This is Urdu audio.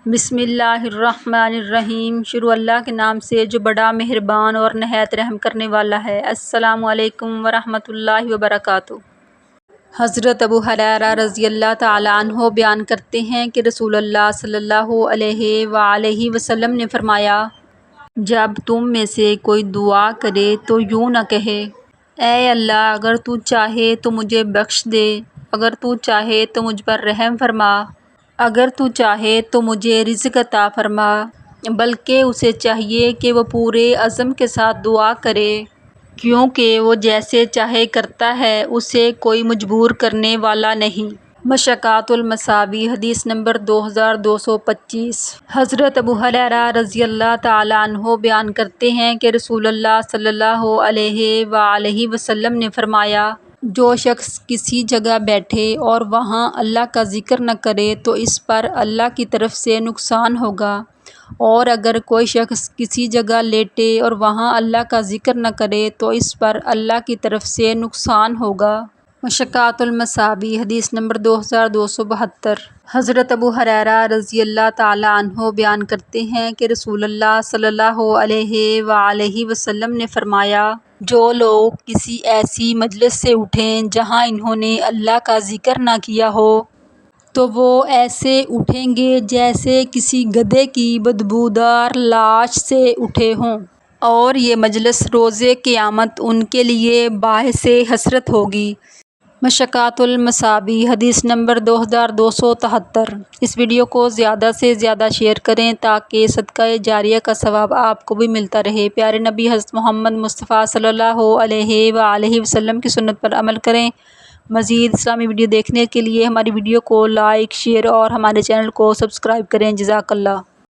بسم اللہ الرحمن الرحیم۔ شروع اللہ کے نام سے جو بڑا مہربان اور نہایت رحم کرنے والا ہے۔ السلام علیکم ورحمۃ اللہ وبرکاتہ۔ حضرت ابو ہریرہ رضی اللہ تعالیٰ عنہ بیان کرتے ہیں کہ رسول اللہ صلی اللہ علیہ وآلہ وسلم نے فرمایا، جب تم میں سے کوئی دعا کرے تو یوں نہ کہے، اے اللہ اگر تو چاہے تو مجھے بخش دے، اگر تو چاہے تو مجھ پر رحم فرما، اگر تو چاہے تو مجھے رزق عطا فرما، بلکہ اسے چاہیے کہ وہ پورے عزم کے ساتھ دعا کرے، کیونکہ وہ جیسے چاہے کرتا ہے، اسے کوئی مجبور کرنے والا نہیں۔ مشکوٰۃ المصابیح، حدیث نمبر 2225۔ حضرت ابو ہریرہ رضی اللہ تعالیٰ عنہ بیان کرتے ہیں کہ رسول اللہ صلی اللہ علیہ وآلہ وسلم نے فرمایا، جو شخص کسی جگہ بیٹھے اور وہاں اللہ کا ذکر نہ کرے تو اس پر اللہ کی طرف سے نقصان ہوگا، اور اگر کوئی شخص کسی جگہ لیٹے اور وہاں اللہ کا ذکر نہ کرے تو اس پر اللہ کی طرف سے نقصان ہوگا۔ مشکوٰۃ المصابیح، حدیث نمبر 2272۔ حضرت ابو ہریرہ رضی اللہ تعالیٰ عنہ بیان کرتے ہیں کہ رسول اللہ صلی اللہ علیہ وآلہ وسلم نے فرمایا، جو لوگ کسی ایسی مجلس سے اٹھیں جہاں انہوں نے اللہ کا ذکر نہ کیا ہو تو وہ ایسے اٹھیں گے جیسے کسی گدھے کی بدبودار لاش سے اٹھے ہوں، اور یہ مجلس روز قیامت ان کے لیے باعث حسرت ہوگی۔ مشکوٰۃ المصابیح، حدیث نمبر 2273۔ اس ویڈیو کو زیادہ سے زیادہ شیئر کریں تاکہ صدقہ جاریہ کا ثواب آپ کو بھی ملتا رہے۔ پیارے نبی حضرت محمد مصطفیٰ صلی اللہ علیہ وآلہ وسلم کی سنت پر عمل کریں۔ مزید اسلامی ویڈیو دیکھنے کے لیے ہماری ویڈیو کو لائک، شیئر اور ہمارے چینل کو سبسکرائب کریں۔ جزاک اللہ۔